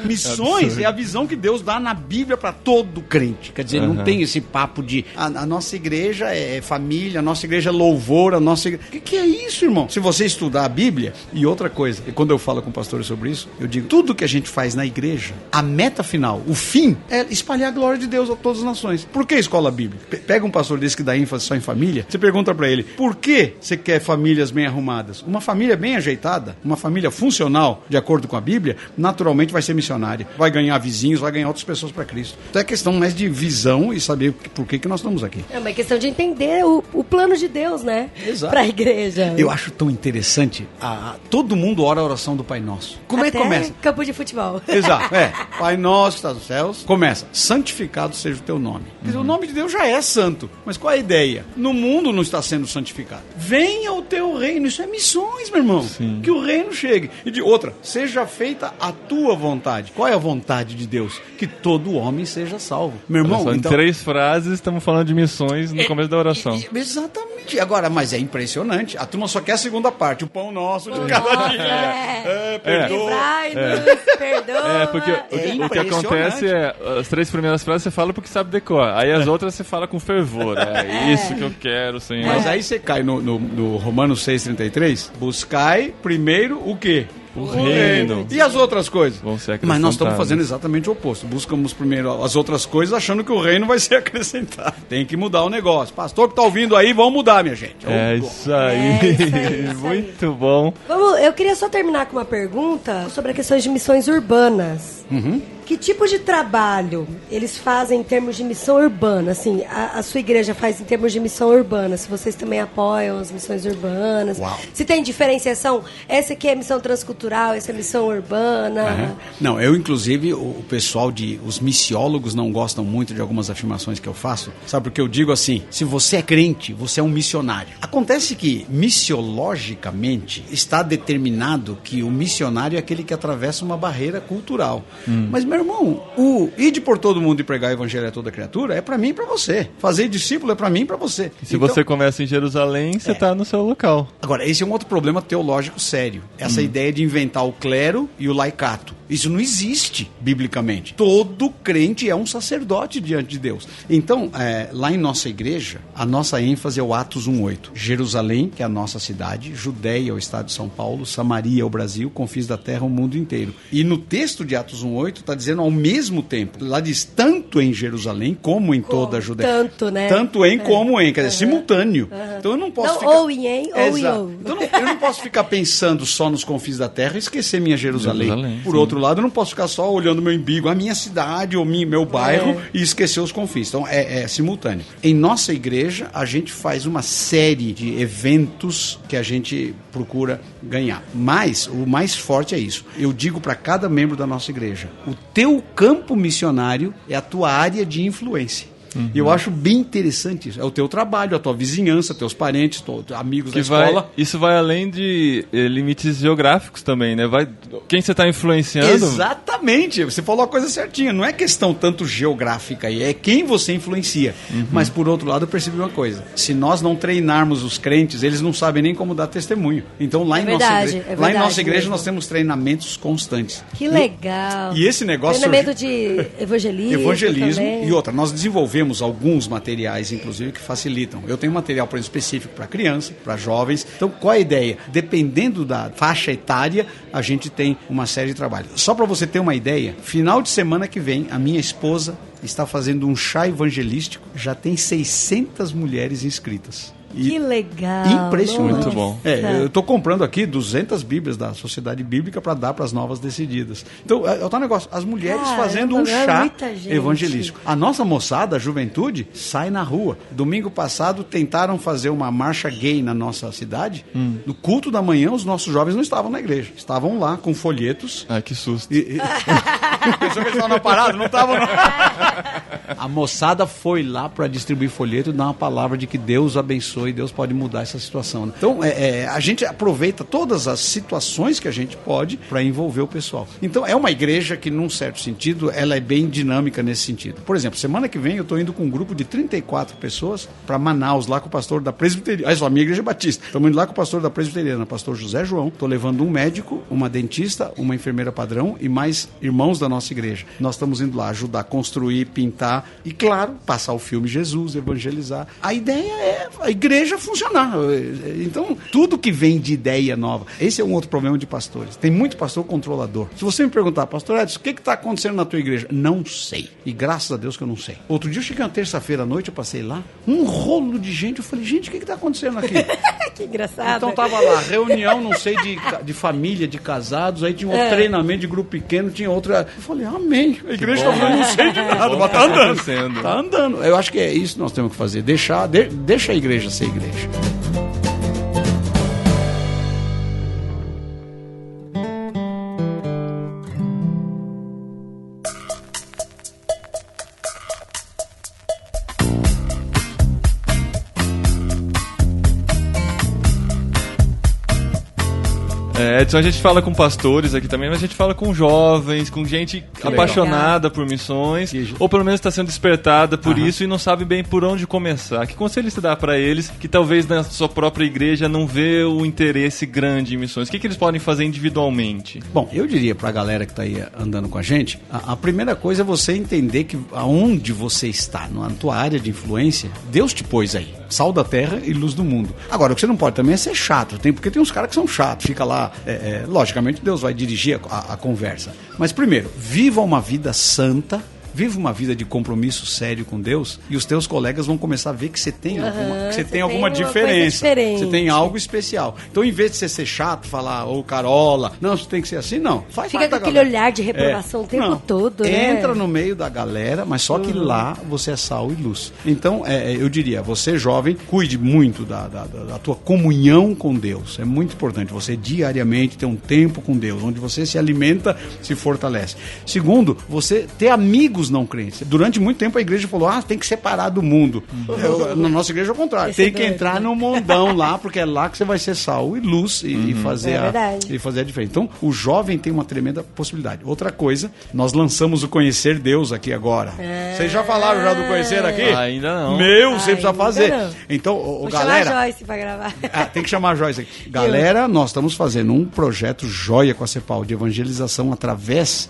Missões é a visão que Deus dá na Bíblia para todo crente. Quer dizer, não tem esse papo de a nossa igreja é família, a nossa igreja é louvor, a nossa igreja... Que é isso, irmão? Se você estudar a Bíblia... E outra coisa, e quando eu falo com pastores sobre isso, eu digo: tudo que a gente faz na igreja, a meta final, o fim, é espalhar a glória de Deus a todas as nações. Por que escola bíblica? Pega um pastor desse que dá ênfase só em família, você pergunta para ele: por que você quer famílias bem arrumadas? Uma família bem ajeitada, uma família funcional, de acordo com a Bíblia, naturalmente vai ser missionária, vai ganhar vizinhos, vai ganhar outras pessoas para Cristo. Então é questão mais de visão e saber por que nós estamos aqui. É uma questão de entender o plano de Deus, né? Exato. Para a igreja. Eu acho tão interessante, todo mundo ora a oração do Pai Nosso. Como é que começa? Campo de futebol. Exato, Pai Nosso que está nos céus, começa: santificado seja o teu nome. Quer dizer, o nome de Deus já é santo, mas qual é a ideia? No mundo não está sendo santificado. Venha o teu reino. Isso é missões, meu irmão. Sim. Que o reino chegue. E de outra, seja feita a tua vontade. Qual é a vontade de Deus? Que todo homem seja salvo. Meu irmão, então... Em 3 frases estamos falando de missões no começo da oração. Exatamente. Agora, mas é impressionante. A turma só quer a segunda parte. O pão nosso de cada dia. Perdoa. Perdoa. Porque o que acontece é, as 3 primeiras frases você fala porque sabe decorar. Aí as outras você fala com fervor. É isso que eu quero, Senhor. Mas aí você cai no Romanos 6,33. Buscai primeiro o quê? O reino. E as outras coisas? Vão ser acrescentadas. Mas nós estamos fazendo exatamente o oposto. Buscamos primeiro as outras coisas achando que o reino vai ser acrescentado. Tem que mudar o negócio. Pastor que está ouvindo aí, vamos mudar, minha gente. Isso aí. Muito bom. Eu queria só terminar com uma pergunta sobre a questão de missões urbanas. Que tipo de trabalho eles fazem em termos de missão urbana? Assim, a sua igreja faz em termos de missão urbana? Se vocês também apoiam as missões urbanas? Uau. Se tem diferenciação? Essa aqui é missão transcultural, essa é missão urbana? Não, eu inclusive, o pessoal os missiólogos não gostam muito de algumas afirmações que eu faço. Sabe, porque eu digo assim: se você é crente, você é um missionário. Acontece que, missiologicamente, está determinado que o missionário é aquele que atravessa uma barreira cultural. Mas, meu Meu irmão, o ide por todo mundo e pregar o evangelho a toda criatura é pra mim e pra você. Fazer discípulo é pra mim e pra você. Se você começa em Jerusalém, você tá no seu local. Agora, esse é um outro problema teológico sério. Essa ideia de inventar o clero e o laicato. Isso não existe biblicamente. Todo crente é um sacerdote diante de Deus. Então, lá em nossa igreja, a nossa ênfase é o Atos 1:8. Jerusalém, que é a nossa cidade, Judeia, o estado de São Paulo, Samaria, o Brasil, confins da terra, o mundo inteiro. E no texto de Atos 1:8 está dizendo ao mesmo tempo. Lá diz tanto em Jerusalém como em toda a Judeia. Tanto, né? Tanto em como em, quer dizer, simultâneo. Então eu não posso ficar... Ou em, ou em, Exato. ou. Então eu não posso ficar pensando só nos confins da terra e esquecer minha Jerusalém. Por sim. outro lado, eu não posso ficar só olhando meu umbigo, a minha cidade ou meu bairro e esquecer os confins. Então é simultâneo. Em nossa igreja, a gente faz uma série de eventos que a gente procura ganhar. Mas o mais forte é isso. Eu digo para cada membro da nossa igreja, o teu campo missionário é a tua área de influência. E eu acho bem interessante isso. É o teu trabalho, a tua vizinhança, teus parentes, amigos da escola. Isso vai além de limites geográficos também, né? Quem você está influenciando... Exatamente, você falou a coisa certinha. Não é questão tanto geográfica aí, é quem você influencia. Mas por outro lado eu percebi uma coisa. Se nós não treinarmos os crentes, eles não sabem nem como dar testemunho. Então lá em nossa igreja nós temos treinamentos constantes. Que legal. E esse negócio... Treinamento de evangelismo também. E outra, nós desenvolvemos alguns materiais, inclusive, que facilitam. Eu tenho material, por exemplo, específico para criança, para jovens. Então, qual é a ideia? Dependendo da faixa etária, a gente tem uma série de trabalhos. Só para você ter uma ideia, final de semana que vem, a minha esposa está fazendo um chá evangelístico, já tem 600 mulheres inscritas. Que legal. Impressionante. Muito bom. Eu estou comprando aqui 200 Bíblias da Sociedade Bíblica para dar para as novas decididas. Então, é o negócio. As mulheres fazendo um chá evangelístico. A nossa moçada, a juventude, sai na rua. Domingo passado, tentaram fazer uma marcha gay na nossa cidade. No culto da manhã, os nossos jovens não estavam na igreja. Estavam lá com folhetos. Ai, que susto. Pensou que eles estavam na parada? Não estavam, não. A moçada foi lá para distribuir folheto e dar uma palavra de que Deus abençoe e Deus pode mudar essa situação. Né? Então, a gente aproveita todas as situações que a gente pode para envolver o pessoal. Então, é uma igreja que, num certo sentido, ela é bem dinâmica nesse sentido. Por exemplo, semana que vem eu estou indo com um grupo de 34 pessoas para Manaus, lá com o pastor da Presbiteriana. A minha igreja é batista. Estamos indo lá com o pastor da Presbiteriana, pastor José João. Estou levando um médico, uma dentista, uma enfermeira padrão e mais irmãos da nossa igreja. Nós estamos indo lá ajudar a construir, pintar e, claro, passar o filme Jesus, evangelizar. A ideia é a igreja funcionar. Então, tudo que vem de ideia nova. Esse é um outro problema de pastores. Tem muito pastor controlador. Se você me perguntar, pastor Edson, o que está acontecendo na tua igreja? Não sei. E graças a Deus que eu não sei. Outro dia eu cheguei uma terça-feira à noite, eu passei lá, um rolo de gente. Eu falei, gente, o que está acontecendo aqui? Que engraçado. Então tava lá, reunião, não sei, de família, de casados, aí tinha um treinamento de grupo pequeno, tinha outra. Eu falei, amém. A igreja está falando, não sei de nada, mas tá andando. Tá andando. Eu acho que é isso que nós temos que fazer. Deixa a igreja ser igreja. Edson, a gente fala com pastores aqui também, mas a gente fala com jovens, com gente apaixonada por missões, ou pelo menos está sendo despertada por isso e não sabe bem por onde começar. Que conselho você dá para eles que talvez na sua própria igreja não vê o interesse grande em missões? O que eles podem fazer individualmente? Bom, eu diria para a galera que está aí andando com a gente, a primeira coisa é você entender que aonde você está, na tua área de influência, Deus te pôs aí. Sal da terra e luz do mundo. Agora, o que você não pode também é ser chato, porque tem uns caras que são chatos, fica lá, logicamente Deus vai dirigir a conversa. Mas primeiro, viva uma vida santa, viva uma vida de compromisso sério com Deus e os teus colegas vão começar a ver que você tem alguma diferença. Você tem algo especial. Então, em vez de você ser chato, falar, ô Carola, não, você tem que ser assim, não. Fica com aquele olhar de reprovação o tempo todo, né? Entra no meio da galera, mas só que lá você é sal e luz. Então, eu diria, você jovem, cuide muito da tua comunhão com Deus. É muito importante você diariamente ter um tempo com Deus, onde você se alimenta, se fortalece. Segundo, você ter amigos os não crentes. Durante muito tempo a igreja falou, tem que separar do mundo. Na nossa igreja é o contrário. Tem que entrar no mundão lá, porque é lá que você vai ser sal e luz e fazer a diferença. Então, o jovem tem uma tremenda possibilidade. Outra coisa, nós lançamos o Conhecer Deus aqui agora. Vocês já falaram do Conhecer aqui? Ainda não. Você precisa fazer. Não. Então, galera... Vou chamar a Joyce pra gravar. Tem que chamar a Joyce aqui. Galera, nós estamos fazendo um projeto joia com a CEPAL de evangelização através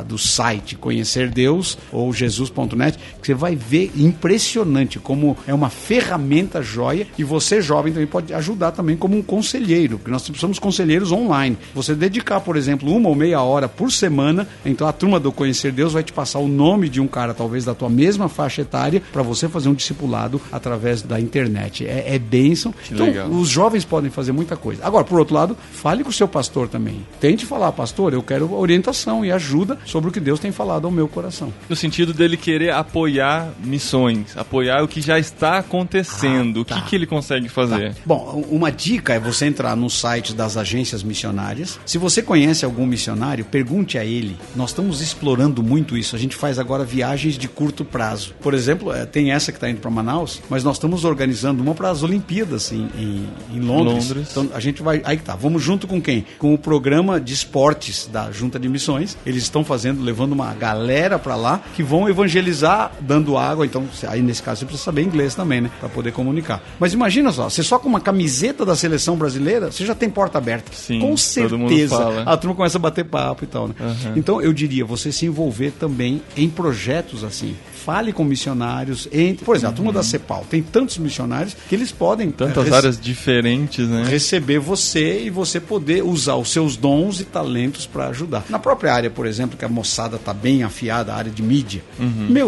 do site Conhecer Deus ou jesus.net, que você vai ver impressionante como é uma ferramenta joia, e você, jovem, também pode ajudar também como um conselheiro, porque nós somos conselheiros online. Você dedicar, por exemplo, 1 ou meia hora por semana, então a turma do Conhecer Deus vai te passar o nome de um cara, talvez da tua mesma faixa etária, para você fazer um discipulado através da internet. É bênção. Então, legal. Os jovens podem fazer muita coisa. Agora, por outro lado, fale com o seu pastor também. Tente falar, pastor, eu quero orientação e ajuda sobre o que Deus tem falado ao meu coração. No sentido dele querer apoiar missões, apoiar o que já está acontecendo. O que ele consegue fazer? Bom, uma dica é você entrar no site das agências missionárias. Se você conhece algum missionário, pergunte a ele. Nós estamos explorando muito isso. A gente faz agora viagens de curto prazo. Por exemplo, tem essa que está indo para Manaus, mas nós estamos organizando uma para as Olimpíadas em Londres. Então a gente vai... Aí que tá. Vamos junto com quem? Com o programa de esportes da Junta de Missões. Eles estão levando uma galera para lá que vão evangelizar dando água. Então, aí nesse caso você precisa saber inglês também, né? Para poder comunicar. Mas imagina você só com uma camiseta da seleção brasileira, você já tem porta aberta. Sim, com certeza. A turma começa a bater papo e tal, né? Então eu diria, você se envolver também em projetos assim. Fale com missionários. Por exemplo, a turma da CEPAL tem tantos missionários que eles podem... Tantas áreas diferentes, né? Receber você e você poder usar os seus dons e talentos para ajudar. Na própria área, por exemplo, que a moçada está bem afiada, a área de mídia.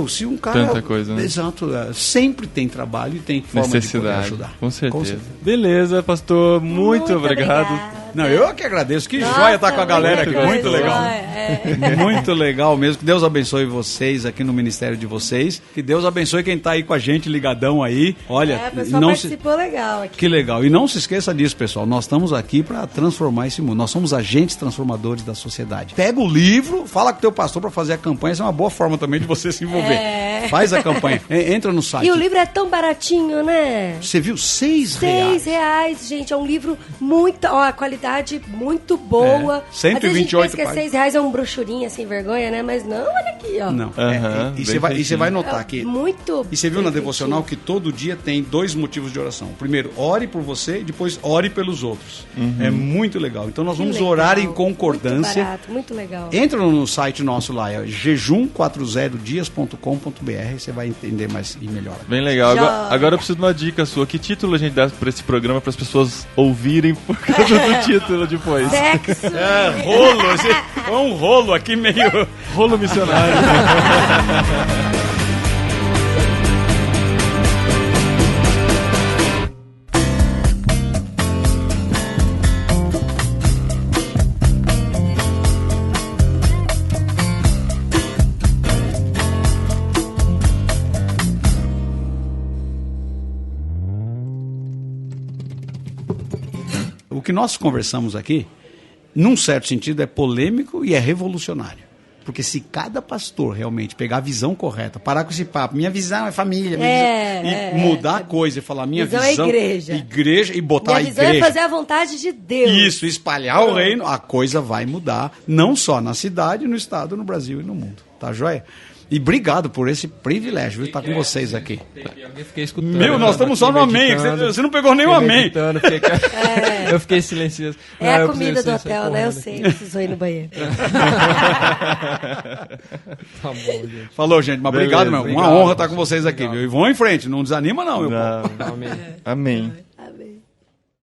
Se um cara... Tanta coisa, né? Exato. Sempre tem trabalho e tem forma de poder ajudar. Com certeza. Beleza, pastor. Muito obrigado. Não, eu que agradeço. Que joia estar com a galera aqui. Muito legal. Muito legal mesmo. Que Deus abençoe vocês aqui no ministério de vocês. Que Deus abençoe quem está aí com a gente, ligadão aí. Olha, o pessoal participou legal aqui. Que legal. E não se esqueça disso, pessoal. Nós estamos aqui para transformar esse mundo. Nós somos agentes transformadores da sociedade. Pega o livro, fala com o teu pastor para fazer a campanha. Isso é uma boa forma também de você se envolver. Faz a campanha. Entra no site. E o livro é tão baratinho, né? Você viu? R$6. R$6, gente. É um livro muito... a qualidade muito boa. 128 páginas. Às vezes a gente pensa que R$6 é um brochurinha sem vergonha, né? Mas não, olha aqui, ó. Não. E você vai notar que... Muito. E você viu na devocional que todo dia tem 2 motivos de oração. Primeiro, ore por você e depois ore pelos outros. É muito legal. Então nós vamos orar em concordância. Muito barato, muito legal. Entra no site nosso lá, é jejum40dias.com.br. Você vai entender mais e melhor. Bem legal. Agora eu preciso de uma dica sua. Que título a gente dá para esse programa para as pessoas ouvirem por causa do título depois? Sexo. Rolo. Foi um rolo aqui meio... Rolo missionário. O que nós conversamos aqui, num certo sentido, é polêmico e é revolucionário. Porque se cada pastor realmente pegar a visão correta, parar com esse papo, minha visão é família, e mudar a coisa e falar minha visão é igreja e botar a igreja. Minha visão é fazer a vontade de Deus. Isso, espalhar o reino, a coisa vai mudar, não só na cidade, no estado, no Brasil e no mundo. Tá joia? E obrigado por esse privilégio de estar com vocês aqui. Eu fiquei escutando. Nós estamos só no amém. Você não pegou nem o amém. Eu fiquei silencioso. A comida do hotel, né? Eu sei, precisou ir no banheiro. Tá bom, gente. Falou, gente. Mas obrigado, meu. Uma honra estar com vocês aqui. Viu? E vão em frente. Não desanima, não, meu povo. Amém.